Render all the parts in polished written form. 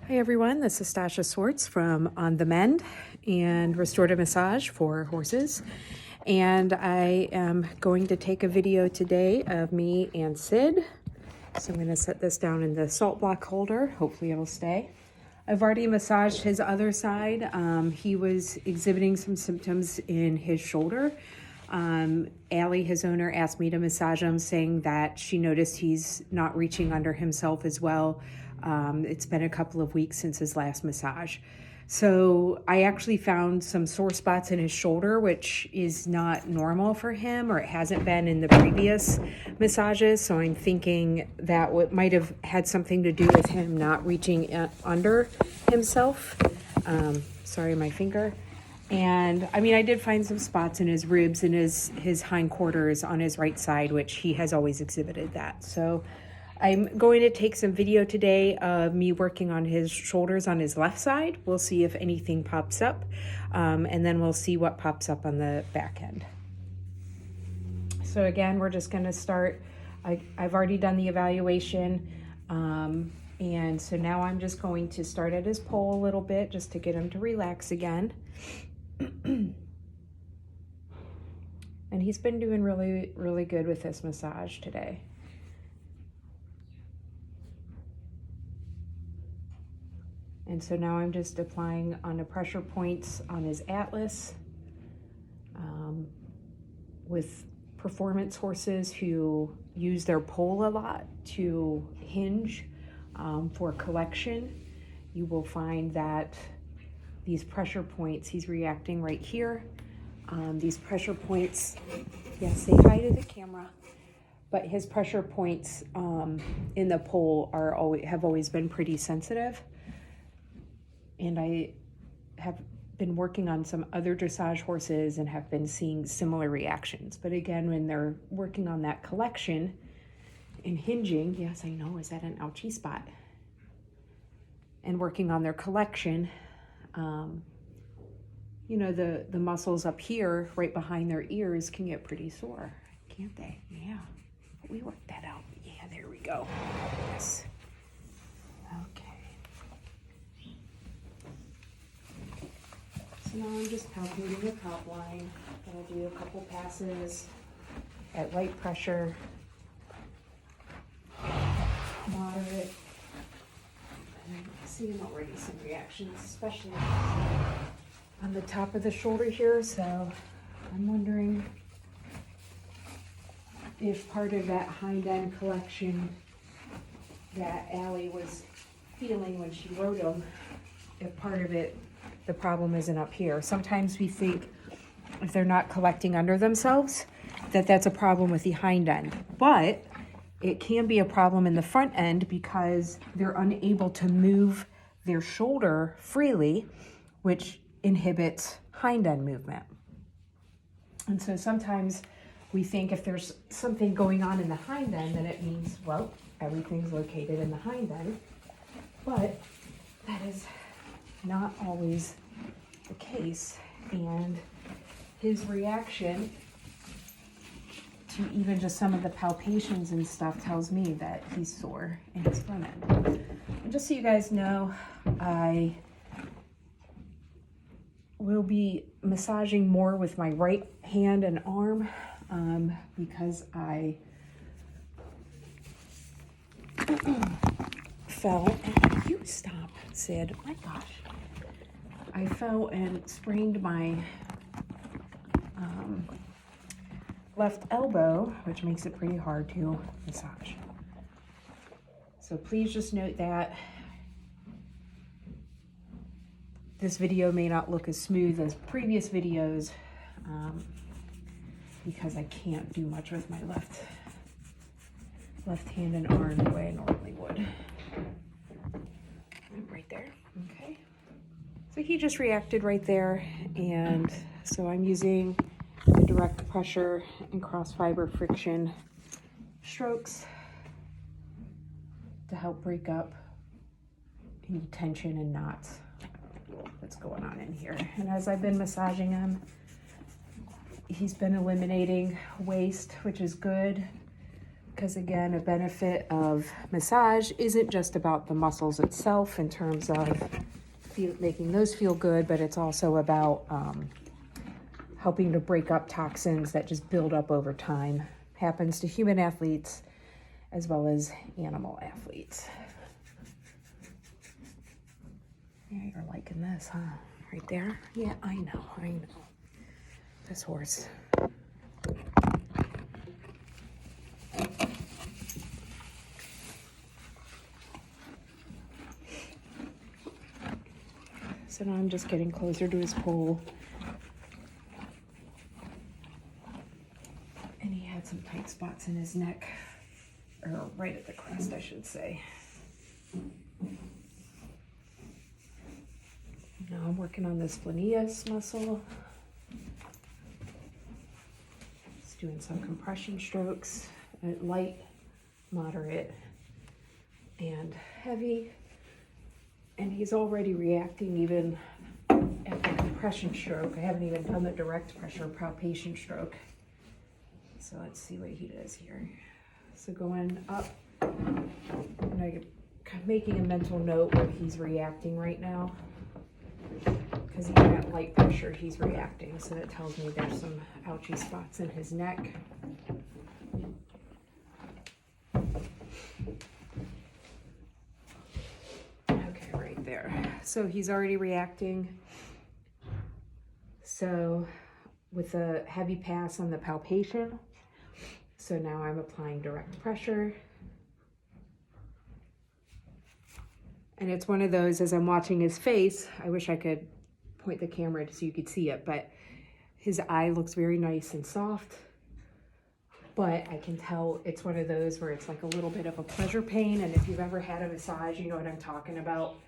Hi everyone, this is Stasha Swartz from On the Mend and Restorative Massage for Horses. And I am going to take a video today of me and Sid. So I'm going to set this down in the salt block holder. Hopefully it'll stay. I've already massaged his other side. He was exhibiting some symptoms in his shoulder. Allie, his owner, asked me to massage him, saying that she noticed he's not reaching under himself as well. It's been a couple of weeks since his last massage. So I actually found some sore spots in his shoulder, which is not normal for him, or it hasn't been in the previous massages. So I'm thinking that what might have had something to do with him not reaching under himself. Sorry, my finger. And I mean, I did find some spots in his ribs and his hindquarters on his right side, which he has always exhibited that. So I'm going to take some video today of me working on his shoulders on his left side. We'll see if anything pops up, and then we'll see what pops up on the back end. So again, we're just going to start. I've already done the evaluation, and so now I'm just going to start at his pole a little bit just to get him to relax again. And he's been doing really, really good with this massage today. And so now I'm just applying on the pressure points on his atlas. With performance horses who use their pole a lot to hinge for collection, you will find that these pressure points, he's reacting right here. These pressure points, yeah, say hi to the camera. But his pressure points in the pole have always been pretty sensitive. And I have been working on some other dressage horses and have been seeing similar reactions. But again, when they're working on that collection and hinging, yes, I know, is that an ouchie spot? And working on their collection, you know, the muscles up here, right behind their ears, can get pretty sore, can't they? Yeah, we worked that out. Yeah, there we go. Yes. Okay. So now I'm just palpating the top line. Gonna do a couple passes at light pressure, moderate. And I'm seeing already some reactions, especially on the top of the shoulder here. So I'm wondering if part of that hind end collection that Allie was feeling when she rode him, if part of it, the problem isn't up here. Sometimes we think if they're not collecting under themselves, that's a problem with the hind end. But it can be a problem in the front end because they're unable to move their shoulder freely, which inhibits hind end movement. And so sometimes we think if there's something going on in the hind end, then it means, well, everything's located in the hind end. But that is not always the case, and his reaction to even just some of the palpations and stuff tells me that he's sore in his front end. And just so you guys know, I will be massaging more with my right hand and arm because I fell. You stop, Sid. Oh my gosh. I fell and sprained my left elbow, which makes it pretty hard to massage. So please just note that this video may not look as smooth as previous videos because I can't do much with my left hand and arm the way I normally would. Right there, okay. So he just reacted right there, and so I'm using the direct pressure and cross fiber friction strokes to help break up any tension and knots that's going on in here. And as I've been massaging him, he's been eliminating waste, which is good. Because again, a benefit of massage isn't just about the muscles itself in terms of making those feel good, but it's also about helping to break up toxins that just build up over time. Happens to human athletes as well as animal athletes. Yeah, you're liking this, huh? Right there? Yeah, I know. This horse. So now I'm just getting closer to his pole. And he had some tight spots in his neck, or right at the crest, I should say. Now I'm working on this splenius muscle. Just doing some compression strokes, light, moderate, and heavy. And he's already reacting even at the compression stroke. I haven't even done the direct pressure palpation stroke. So let's see what he does here. So going up, and I'm making a mental note where he's reacting right now. Because even at light pressure, he's reacting. So that tells me there's some ouchy spots in his neck. Okay, right there. So he's already reacting. So with a heavy pass on the palpation. So now I'm applying direct pressure. And it's one of those, as I'm watching his face, I wish I could point the camera so you could see it, but his eye looks very nice and soft. But I can tell it's one of those where it's like a little bit of a pleasure pain. And if you've ever had a massage, you know what I'm talking about.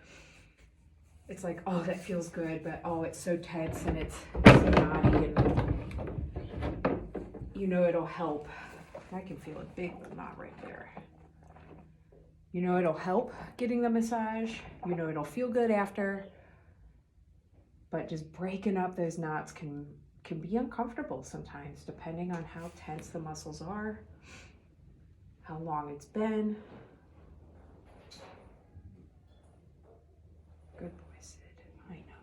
It's like, oh, that feels good, but oh, it's so tense and it's so knotty, and you know it'll help. I can feel a big knot right there. You know it'll help getting the massage. You know it'll feel good after. But just breaking up those knots can be uncomfortable sometimes, depending on how tense the muscles are, how long it's been. Good boy, Sid. I know.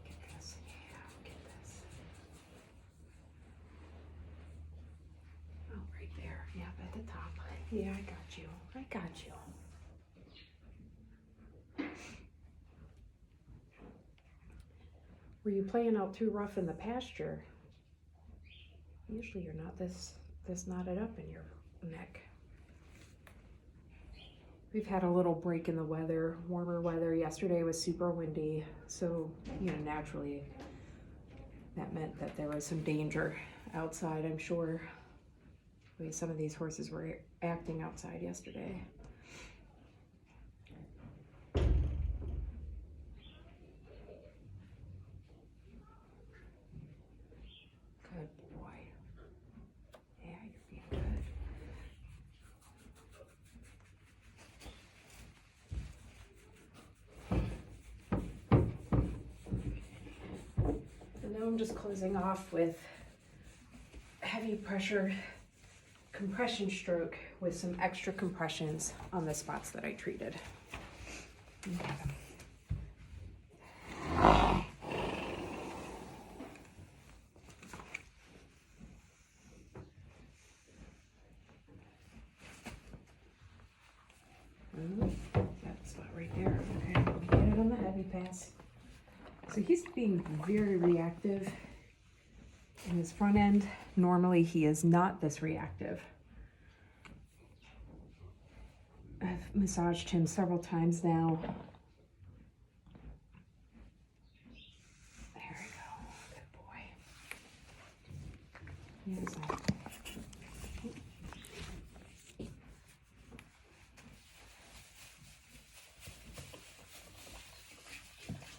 Get this. Yeah, get this. Oh, right there. Yeah, at the top. Yeah, I got you. I got you. Were you playing out too rough in the pasture? Usually you're not this knotted up in your neck. We've had a little break in the weather, warmer weather. Yesterday was super windy, so you know, naturally that meant that there was some danger outside, I'm sure. The way some of these horses were acting outside yesterday. Good boy. Yeah, you're being good. And now I'm just closing off with heavy pressure compression stroke with some extra compressions on the spots that I treated. Okay. That spot right there. Okay, let me get it on the heavy pass. So he's being very reactive in his front end. Normally he is not this reactive. I've massaged him several times now. There we go. Good boy. Yes.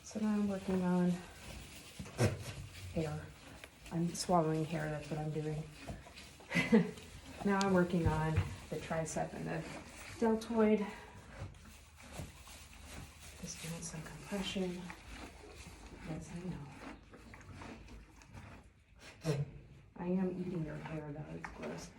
So now I'm working on hair. I'm swallowing hair, that's what I'm doing. Now I'm working on the tricep and the deltoid. Just doing some compression. Yes, I know. I am eating your hair though, it's gross.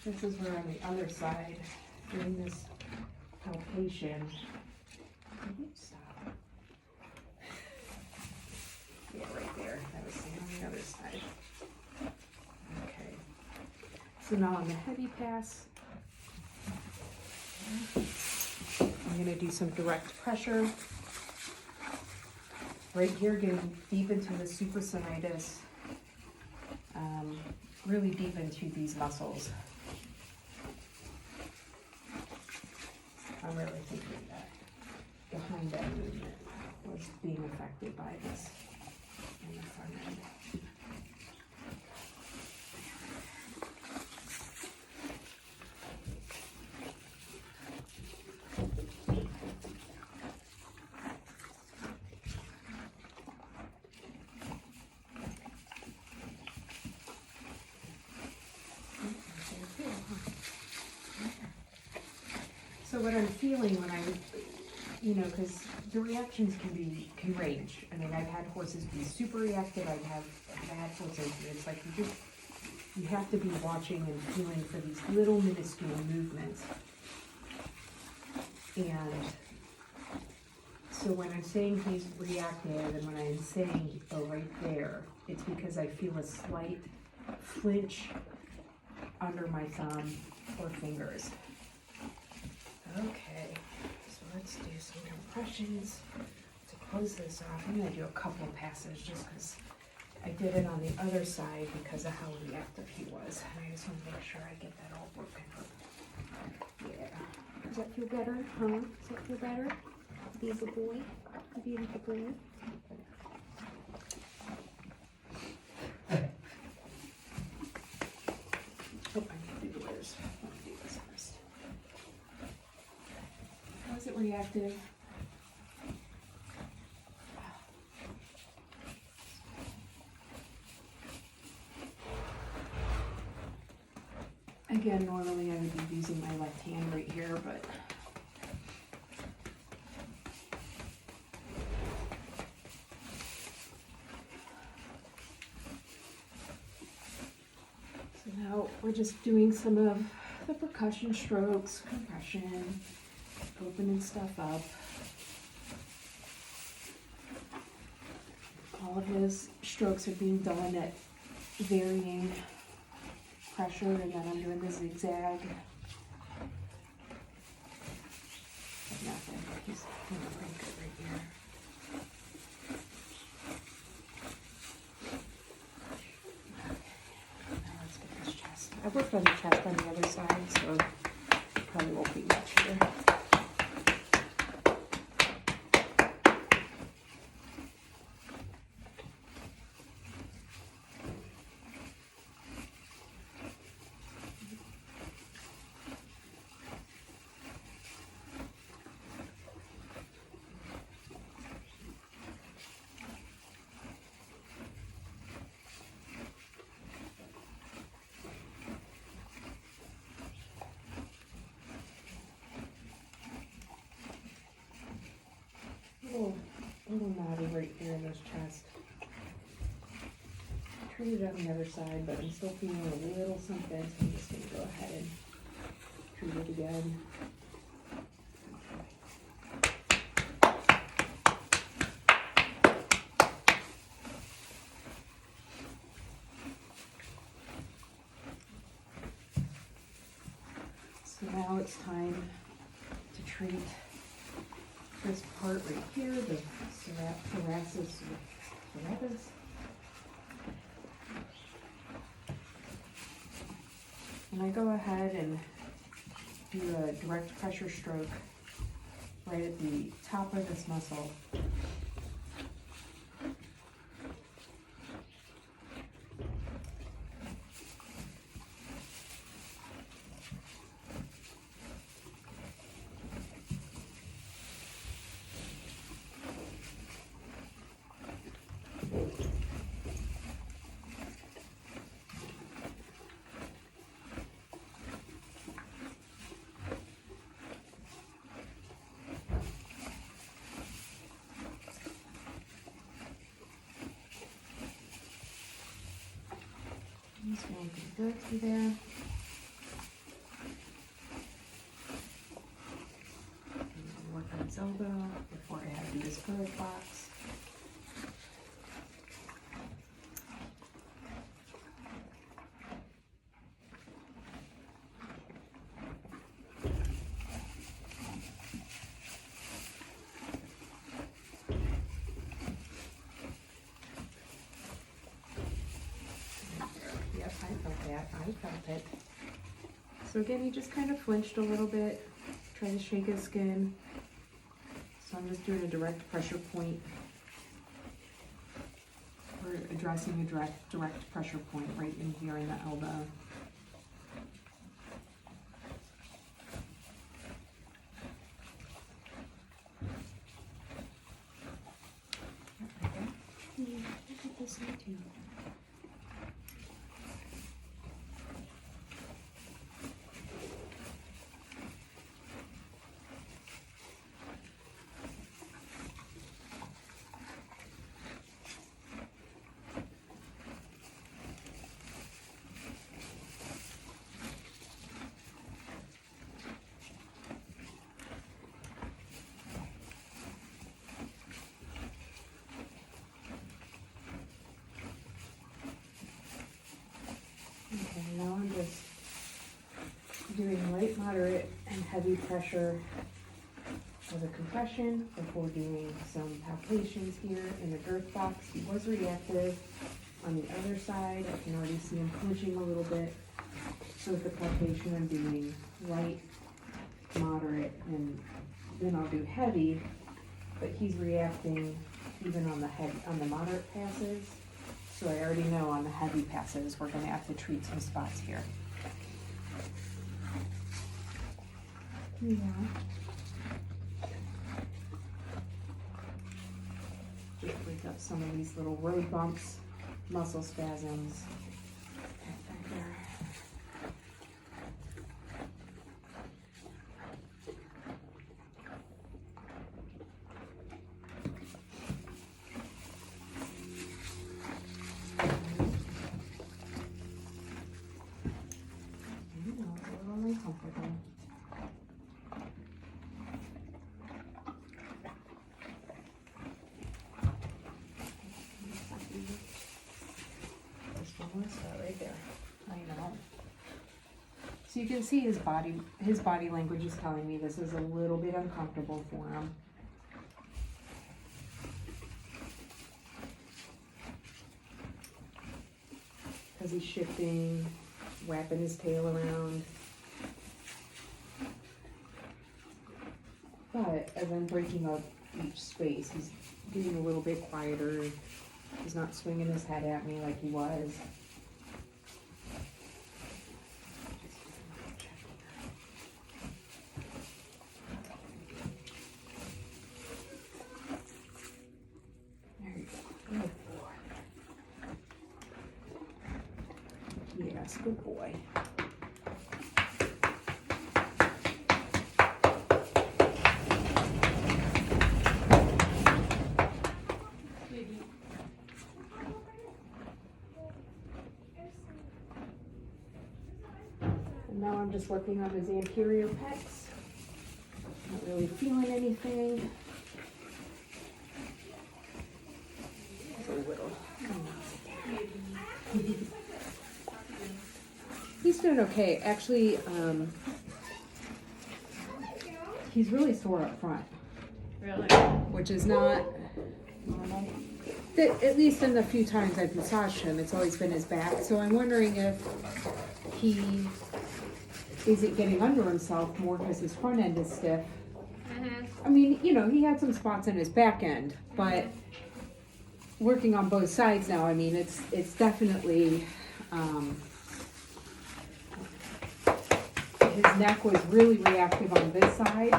This is where on the other side, doing this palpation. Stop. Yeah, right there. That was on the other side. Okay. So now on the heavy pass, I'm going to do some direct pressure. Right here, getting deep into the supraspinatus, really deep into these muscles. I'm really thinking that behind that movement was being affected by this in the front end. So what I'm feeling when I, because the reactions can range. I mean, I've had horses be super reactive. I've had horses. It's like you have to be watching and feeling for these little minuscule movements. And so when I'm saying he's reactive, and when I'm saying, oh, right there, it's because I feel a slight flinch under my thumb or fingers. Okay, so let's do some compressions to close this off. I'm going to do a couple of passes just because I did it on the other side because of how reactive he was. And I just want to make sure I get that all broken up. Yeah. Does that feel better? Huh? Does that feel better? Be a good boy? Be a good boy? Oh, I need to do yours. Let me do this first. Was it reactive? Again, normally I would be using my left hand right here, but so now we're just doing some of the percussion strokes, compression, opening stuff up. All of his strokes are being done at varying pressure, and then I'm doing the zigzag. But nothing. He's doing pretty good right here. Okay. Now let's get this chest. I worked on the chest on the other side, so probably won't be much here. Little knotty right here in this chest. Treat it on the other side, but I'm still feeling a little something, so I'm just going to go ahead and treat it again. So now it's time to treat this part right here, the thoracic serratus. And I go ahead and do a direct pressure stroke right at the top of this muscle. And go through there. And work on his elbow before I have to do his girth box. I felt it. So again, he just kind of flinched a little bit, trying to shake his skin. So I'm just doing a direct pressure point. We're addressing a direct pressure point right in here in the elbow. Look at this side too. Okay, now I'm just doing light, moderate, and heavy pressure as a compression before doing some palpations here in the girth box. He was reactive on the other side. I can already see him flinching a little bit. So with the palpation, I'm doing light, moderate, and then I'll do heavy, but he's reacting even on the moderate passes. So I already know on the heavy passes, we're gonna have to treat some spots here. Yeah. Just break up some of these little road bumps, muscle spasms. Back there. Uncomfortable. This one was right there. I know. So you can see his body language is telling me this is a little bit uncomfortable for him. Because he's shifting, wrapping his tail around. But as I'm breaking up each space, he's getting a little bit quieter. He's not swinging his head at me like he was. There you go. Good boy. Yes, good boy. Now I'm just working on his anterior pecs. Not really feeling anything. It's a little. He's doing okay. Actually, he's really sore up front. Really? Which is not normal. At least in the few times I've massaged him, it's always been his back. So I'm wondering if he isn't getting under himself more because his front end is stiff. I mean, you know, he had some spots in his back end, but working on both sides now, I mean, it's definitely, his neck was really reactive on this side,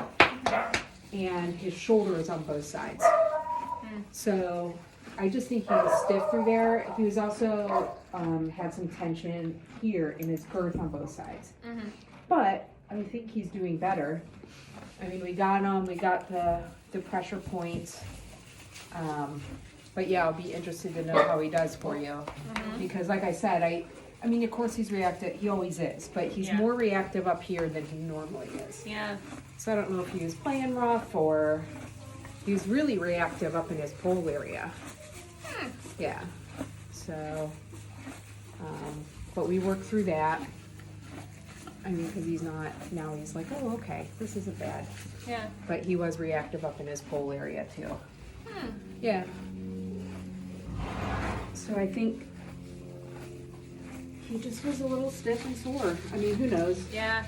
and his shoulder is on both sides. So I just think he was stiff through there. He was also had some tension here in his girth on both sides. But I think he's doing better. I mean, we got him, we got the pressure points. But yeah, I'll be interested to know how he does for you. Because like I said, I mean, of course he's reactive, he always is, but he's Yeah. more reactive up here than he normally is. Yeah. So I don't know if he was playing rough or he was really reactive up in his pole area. Yeah. So, but we worked through that. I mean, because he's not, now he's like, oh, okay, this isn't bad. Yeah. But he was reactive up in his pole area too. Hmm. Yeah. So I think he just was a little stiff and sore. I mean, who knows? Yeah.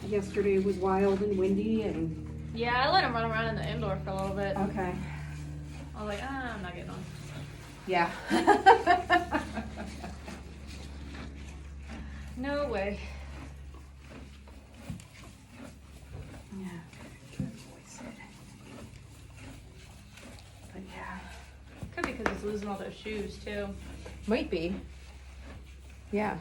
Yesterday was wild and windy and. Yeah, I let him run around in the indoor for a little bit. Okay. I was like, I'm not getting on. Yeah. No way. Yeah. Good boy, Sid. But yeah. Could be because he's losing all those shoes too. Might be. Yeah.